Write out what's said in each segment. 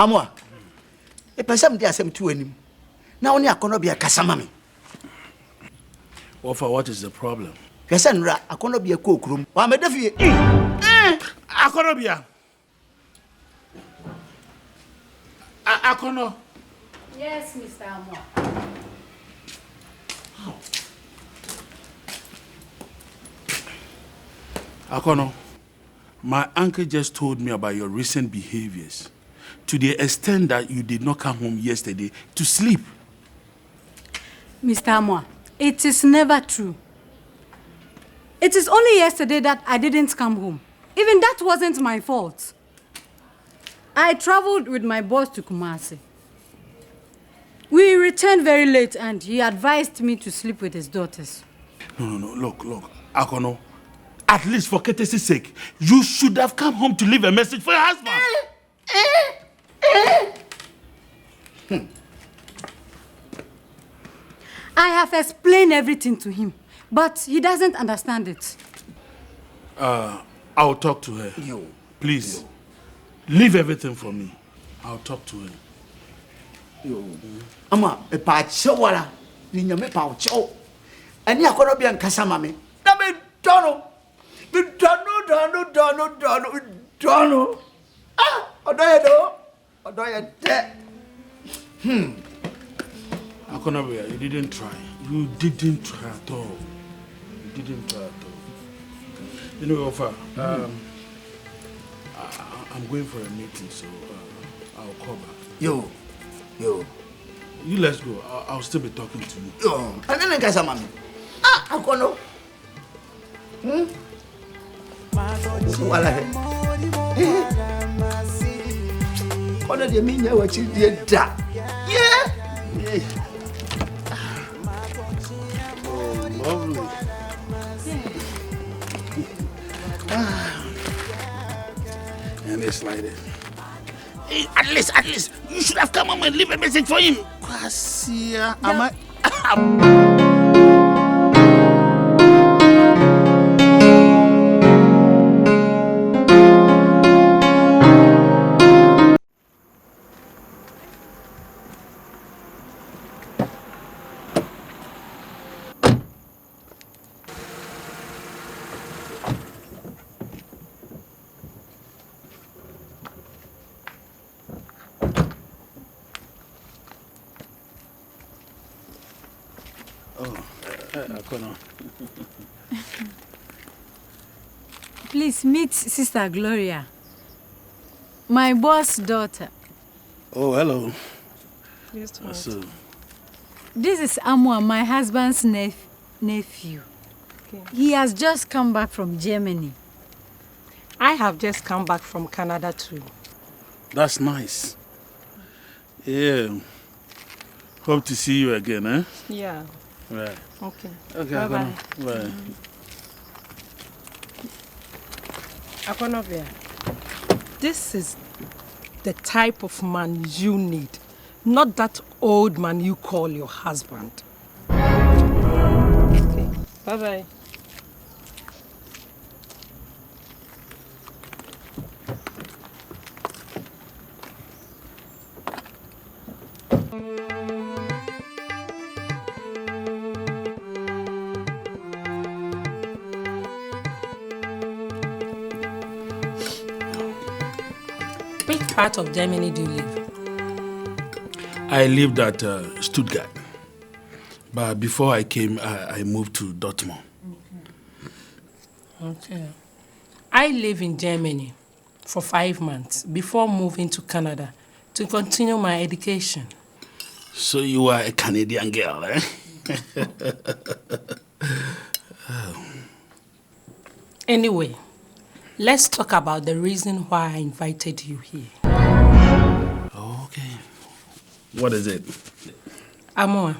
Amwa. E person dey asem tu anim. Na oni akono bia kasama me. What is the problem? Yesa nra akono bia ko okurum. Wa me defie. Akono bia. Akono. Yes, Mr. Amwa. Akono, my uncle just told me about your recent behaviors to the extent that you did not come home yesterday to sleep. Mr. Amwa, it is never true. It is only yesterday that I didn't come home. Even that wasn't my fault. I traveled with my boss to Kumasi. We returned very late and he advised me to sleep with his daughters. No. Look. Akono, at least for courtesy's sake, you should have come home to leave a message for your husband. I have explained everything to him, but he doesn't understand it. I'll talk to her. Please, leave everything for me. I'll talk to her. Ama e pa chewara ni nyame pa chew. Ani akono bia nkasa ma me. Na me dono. Me dono. Ah, odoye do. Odoye de. Akono bia, you didn't try. You didn't try at all. You didn't try at all. You know, Ofa, I'm going for a meeting, so I'll call back. Yo. You let's go. I'll still be talking to you. Yo. And then nkasa ma me. Ah, akono. Wala he. Kono de minya wa chi de da. Yeah. Lovely. And it's like this. Hey, at least, you should have come home and leave a message for him. Kwasia, am I? Please meet Sister Gloria, my boss' daughter. Oh, hello. Yes, So, this is Amwa, my husband's nephew. Okay. He has just come back from Germany. I have just come back from Canada too. that's nice. Yeah. Hope to see you again, eh? Yeah. Right. Okay. Okay, Bye-bye. Bye. Akonovia, this is the type of man you need, not that old man you call your husband. Okay. Bye-bye. Which part of Germany do you live? I lived at Stuttgart, but before I came, I moved to Dortmund. Okay. I live in Germany for 5 months before moving to Canada to continue my education. So you are a Canadian girl, eh? Anyway, let's talk about the reason why I invited you here. Okay. What is it? Amor,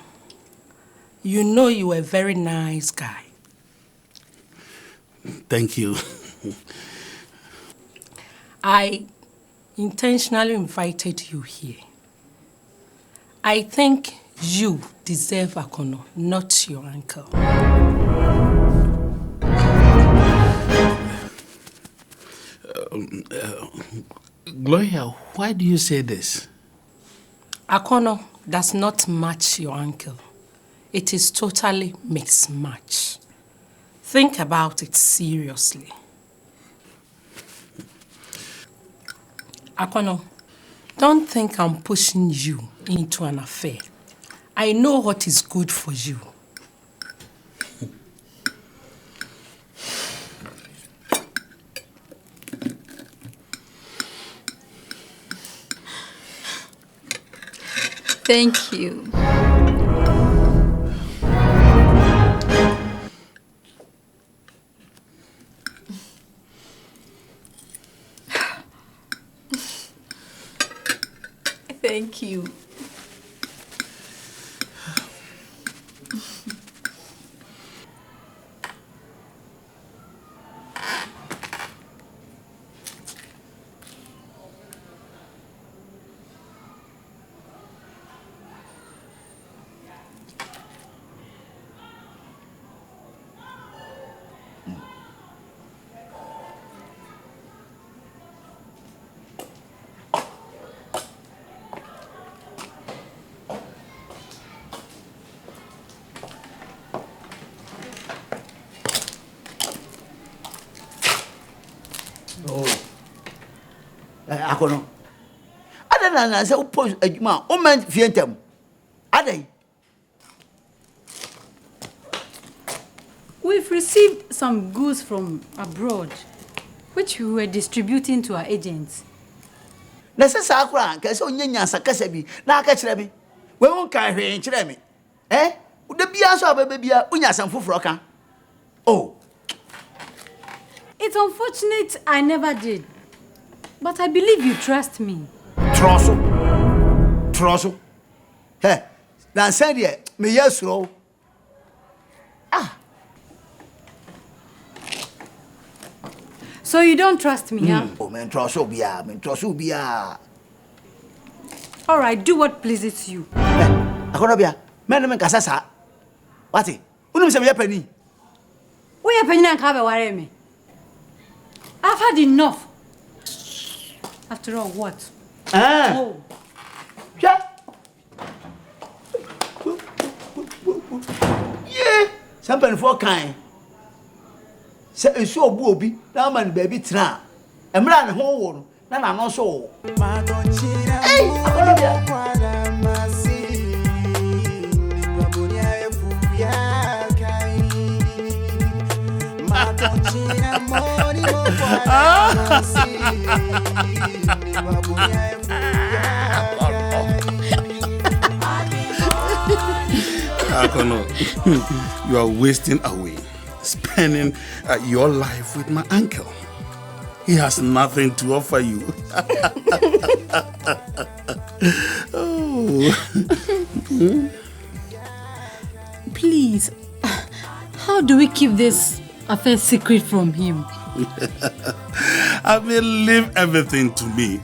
you know you are a very nice guy. Thank you. I intentionally invited you here. I think you deserve Akono, not your uncle. Gloria, why do you say this? Akono does not match your uncle. It is totally mismatch. Think about it seriously. Akono, don't think I'm pushing you into an affair. I know what is good for you. Thank you. Thank you. Akono. Ada na say upos adwuma o man fientem. Adai. We've received some goods from abroad, which we were distributing to our agents. Na se sa akura nke se onyanya sakasa bi na aka kire bi. We won kan hwe kire mi. Ude bia so ababa bia unya sam foforo ka. Oh. It's unfortunate I never did. But I believe you trust me. Trosso. Hey, na say there, me yesro. So you don't trust me, huh? Oh, men trosso bia. All right, do what pleases you. Akono bia, men kasa sa. Wati? Unum se me yapani. Why are you not worry me? I've had enough. After all, what? Oh. Yeah. Yeah. Something for kind. Say it's so obi. Now man baby tra. Emra ne ho wo no. Na no so. Hey, akono bia. Akono, you are wasting away, spending your life with my uncle. He has nothing to offer you. Oh. Please, how do we keep this affair secret from him? I mean, leave everything to me.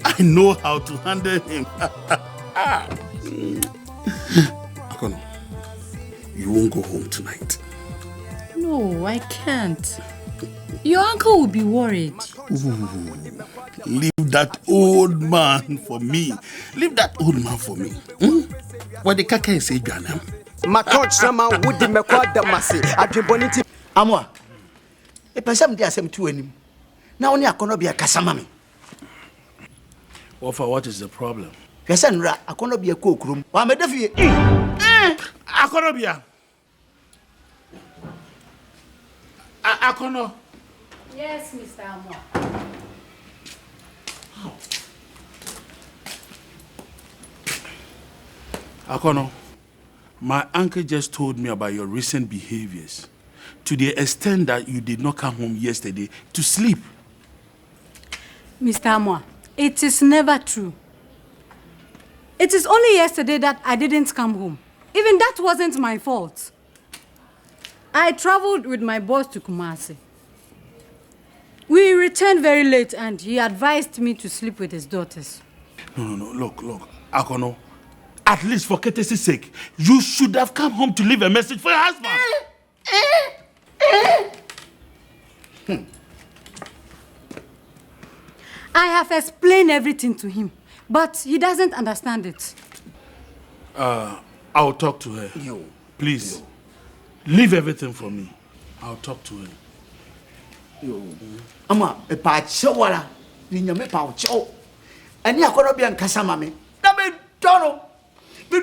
I know how to handle him. Akono, you won't go home tonight. No, I can't. Your uncle will be worried. Ooh, leave that old man for me. Leave that old man for me. What the kaka is saying, Ghana? Amwa. E pesam dia asem tu anim. Na woni akono bia kasama me. Ofa, what is the problem? Hwese nra akono bia ko okurum. Wa me defie. Akono bia. Akono. Yes, Mr. Amwa. Akono, my uncle just told me about your recent behaviors, to the extent that you did not come home yesterday to sleep. Mr. Amwa, it is never true. It is only yesterday that I didn't come home. Even that wasn't my fault. I traveled with my boss to Kumasi. We returned very late and he advised me to sleep with his daughters. No. Look. Akono, at least for courtesy's sake, you should have come home to leave a message for your husband. I have explained everything to him, but he doesn't understand it. I'll talk to her. Yo. Please, leave everything for me. I'll talk to her. Yo. Ama, e pa chewala. Ni nyame pa chew. Ani akono bi ankasa mame. Na me dono. Me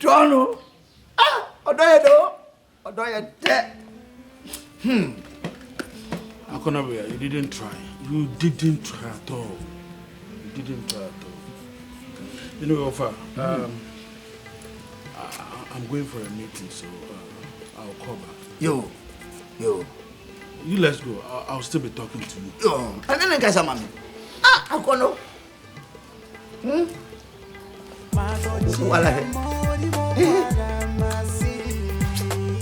dono. Ah, odoye do. Odoye de. Akonabia, you didn't try. You didn't try at all. You didn't try at all. You know, Ofa, I'm going for a meeting, so I'll call back. Yo. You let's go. I'll still be talking to you. Yo. And then ankasa mame. Ah, akono. Wala he.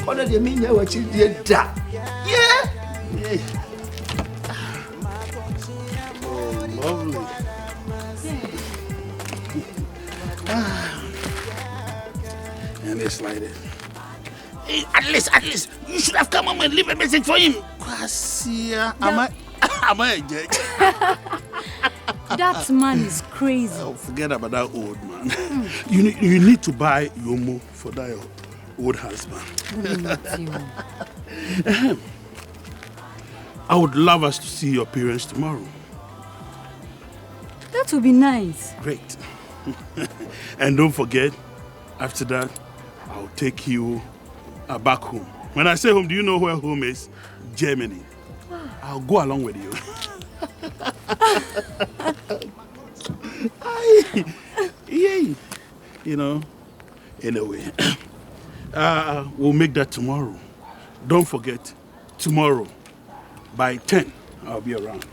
Kono de minya wa chi de da. Yeah. Lovely. And it's like this. Hey, at least, you should have come home and leave a message for him. Kwasia, am I a judge? That man is crazy. Oh, forget about that old man. You need to buy Yomo for that old husband. I would love us to see your parents tomorrow. That would be nice. Great. And don't forget, after that, I'll take you back home. When I say home, do you know where home is? Germany. I'll go along with you. Yay. You know, anyway, we'll make that tomorrow. Don't forget, tomorrow, by 10, I'll be around.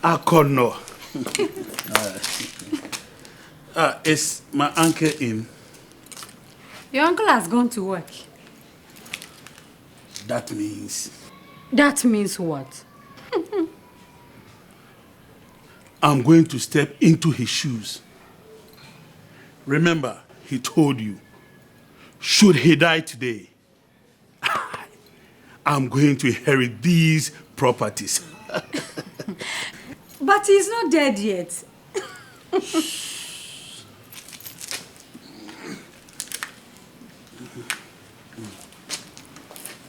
Akono. Is my uncle in? Your uncle has gone to work. That means That means what? I'm going to step into his shoes. Remember, he told you, should he die today, I'm going to inherit these properties. But he's not dead yet.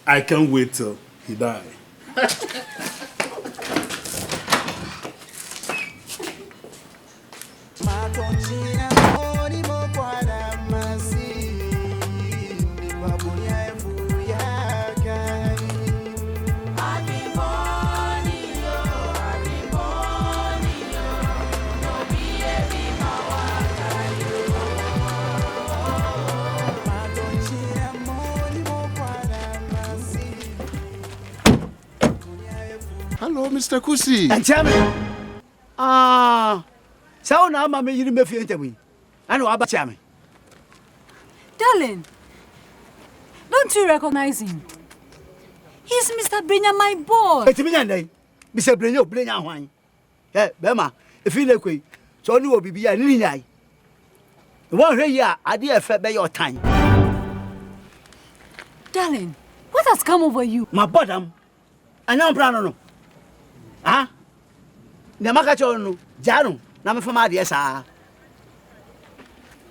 I can't wait till he dies. Hello, Mr. Kusi. And tell me, so now, Mamma, you didn't feel it. I know about Chammy. Darling, don't you recognize him? He's Mr. Brenya, my boy. It's me, Mr. Brenya, wine. Eh, Bema, if you look, so you will be a linear. The one here, I did affect by your time. Darling, what has come over you? My bottom, I know Brano. Ah? Namakacho, Jano, Nama from Adiasa.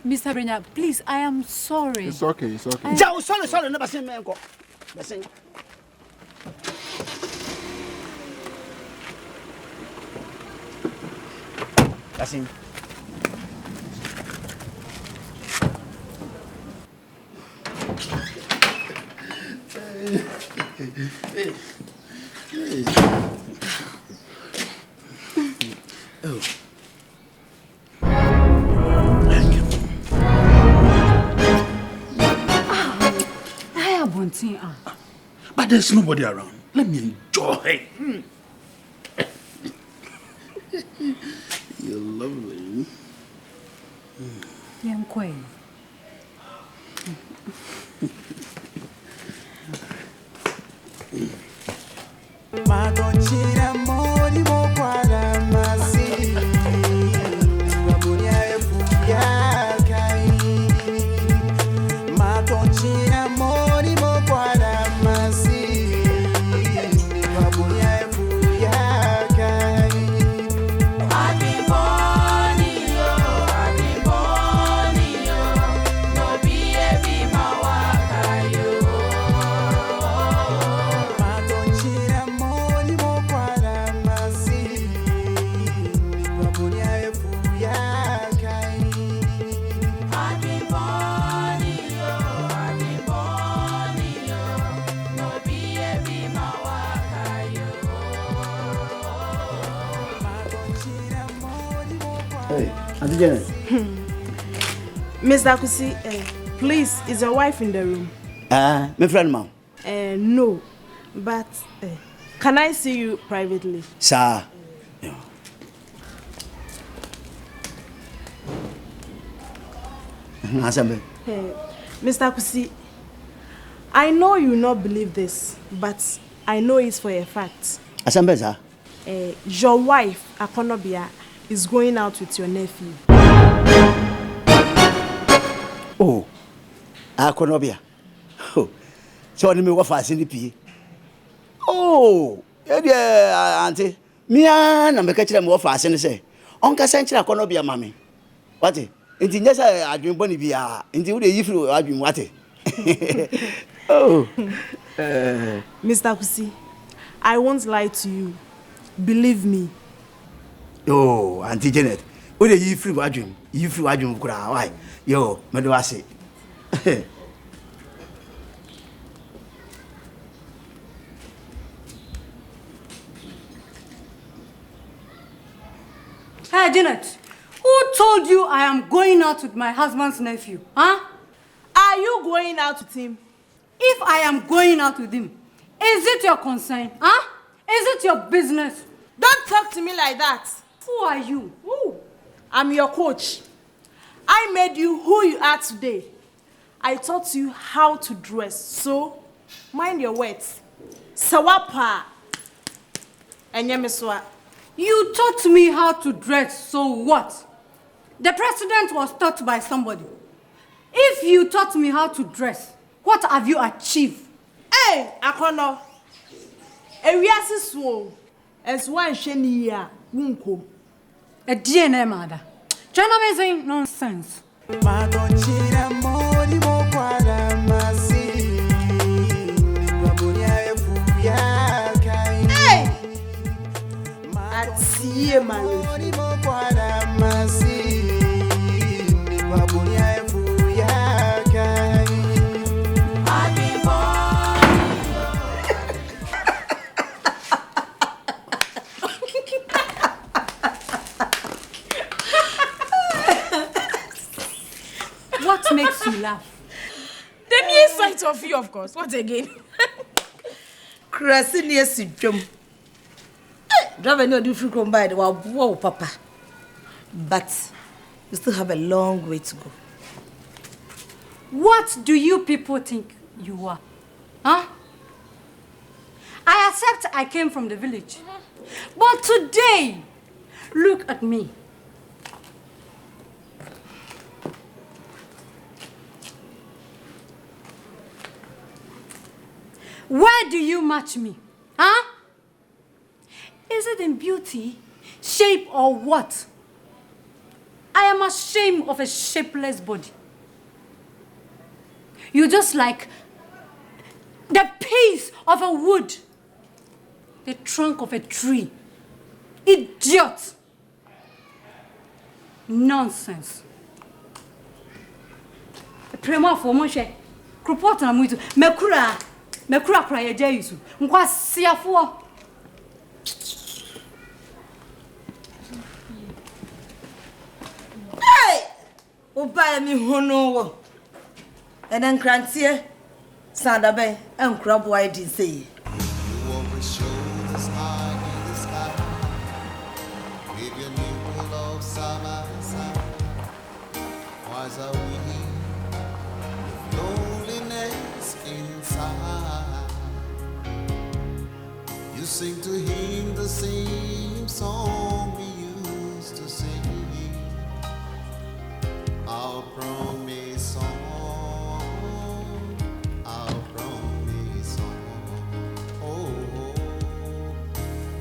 Mr. Brenya, please, I am sorry. It's okay. Sorry, never seen me. Listen. Listen. Oh. But there's nobody around. Let me enjoy. You're lovely. Yeah, Hey, Auntie Janet. Mr. Kusi, please, is your wife in the room? My friend, ma'am. No, but can I see you privately? Sir. Yeah. Mr. Kusi, I know you will not believe this, but I know it's for a fact. Asambe, sir. Your wife, Akonobia, is going out with your nephew. Oh, Akonobia. Oh, so I know what fashion the Oh, yeah, Auntie. Me and I'm catching them what fashion say. Uncle Sancho Akonobia, mammy. What? Inti nyasa adwin boni bia inti wo de yifru adwin wate. Oh. Mr. Kusi, I won't lie to you. Believe me. Oh, Auntie Janet. Wo de yifru adwin kura why? Yo, me do ase. Hey, Janet. Who told you I am going out with my husband's nephew? Huh? Are you going out with him? If I am going out with him, is it your concern? Huh? Is it your business? Don't talk to me like that. Who are you? Who? I'm your coach. I made you who you are today. I taught you how to dress, so mind your words. Sawapa. Enyemeswa. You taught me how to dress, so what? The president was taught by somebody. If you taught me how to dress, what have you achieved? Hey, Akono. Ewiase so. Eswa nhwe ya wunkom. A DNA mother. China amazing nonsense. Hey! Atiye marriage. What makes you laugh? The mere sight of you, of course. What again? Krasinia Sidjum. Driver no do come by the wow, Papa. But you still have a long way to go. What do you people think you are? Huh? I accept I came from the village. But today, look at me. Where do you match me? Huh? Is it in beauty, shape, or what? I am ashamed of a shapeless body. You're just like the piece of a wood, the trunk of a tree. Idiot! Nonsense. Prema for Moshe. Krupot na muito. Mekura praye Jesu. Nkwa siafo. Hey! Oba mi hono wo. Enen krantie sanda ben en krabo I did say. You sing to him the same song we used to sing. Our promise song, our promise song. Oh,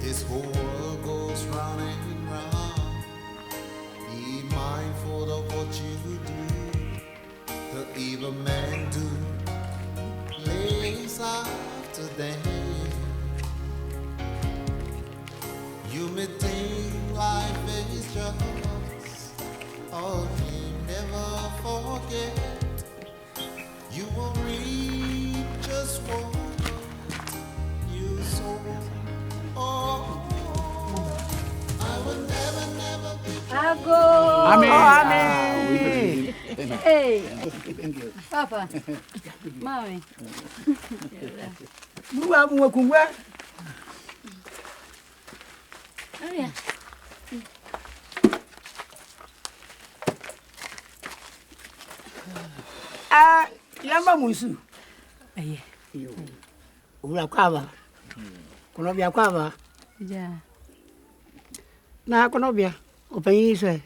this whole world goes round and round. Be mindful of what you do. The evil man do plays after them. You may think life is just a game, never forget. You will reap just what you sow. Oh, I will never be. Ago. Amen. Hey. Papa. Mommy. Oh, yeah. Yamba musu. Aye. Ula kwaba. Konobia kwaba. Yeah. Na konobia. Openyise.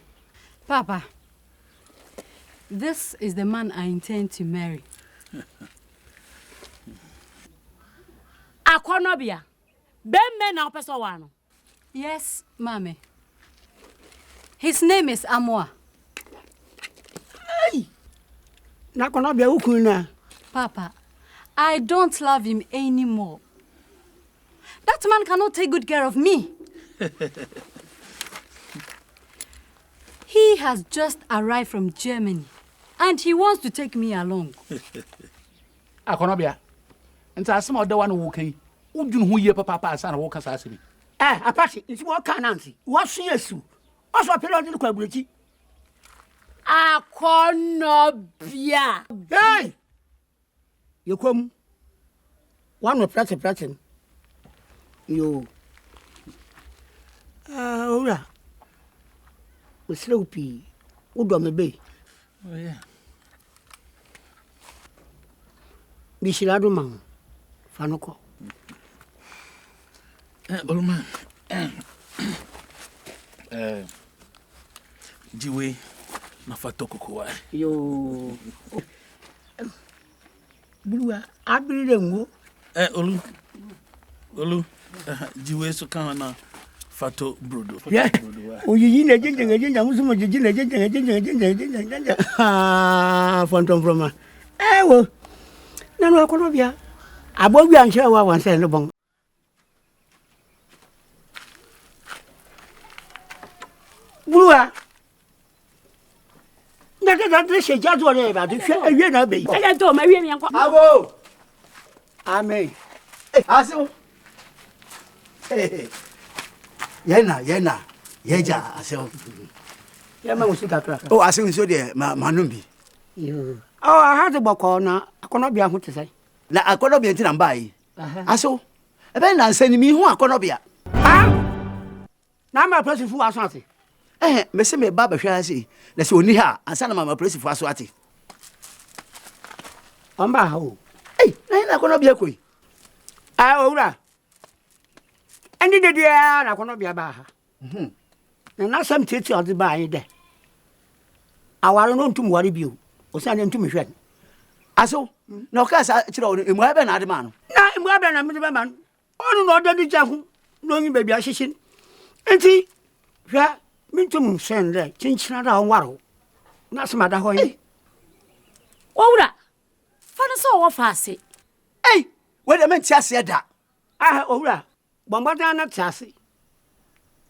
Papa, this is the man I intend to marry. Akonobia. Bemme na opeso wano. Yes, Mommy. His name is Amoa. Hey! Na konobia ukuna. Papa, I don't love him anymore. That man cannot take good care of me. He has just arrived from Germany, and he wants to take me along. Akonobia. Nti asem oda wa no wo kan. Udwun ho ye papa asa na wo kasa asemi. Apache, nti wo kan nansi. Wo so yesu. Oso pelo ndi kwa burechi. Akonobia. Hey! Yekom. One prate. Yo. Ora. Uslopi. Udo mebe. Oh yeah. Bishirado man. Fanoko. Olman. Jiwe na fatoko kwa. Yo. Bulua, abiri ngo. Olu. Jiwe so kan na fato brodo. Yeah. Oyiyi na jinja musumo jinja. Fontom from. Wo. Nanu akonobia. Abobi anche wa wanse no bon. Bulua. Ndaka se jazo le ba de hwe awie na be. Ele do ma wie mi anko. Ago. Amen. Aso. Yena. Yeja aso. Yama musika kra. Oh, aso nso de manumbi. Yo. Oh, I had to boko na akonobia ho tesai. Na akonobia nti na mbai. Aso. Ebe na nsani mi hu akonobia. Na ma presi fu aso ate. Me se me ba hwa ase. Na se oni ha, ansa na mama presi fu aso ate. Omba ha o. Na akonobia koi. Owura. Andi de dia na akonobia ba ha. Na sam tete odi ba yin de. Awaro no ntum wari bio. Osane ntum hwe. Aso. Na okasa kira o emu abe na ade ma no. Na emu abe na me be man. Onu no odadi jahu. No yin baby ahihyin. Enti hwe mintum sende chinchina da onwaro. Na sama da ho yin. Owura. Fana so wo faase. We de men tiase da. Owura. Bombada na tiase.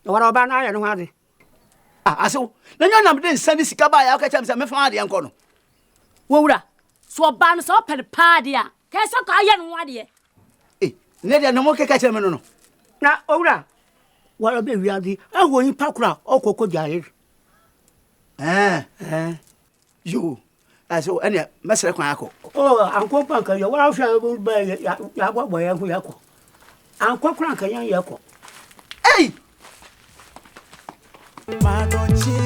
Owara oba na ya no hade. Aso. Na nyo nam de nsani sika ba ya okacha me se me fa ade enko no. Owura. So ban so pe pa de a. Ke so ka ya no ade. Ne de no mo ke kacha me no. Na owura. Wara be wiade. Awo yin pakura okoko jare. Yo. Aso ene mesere kwan akọ. Anko panka yo wara hwa ba ya gbagbo ya hu yakọ. Anko kran kan yan yakọ. Madonchi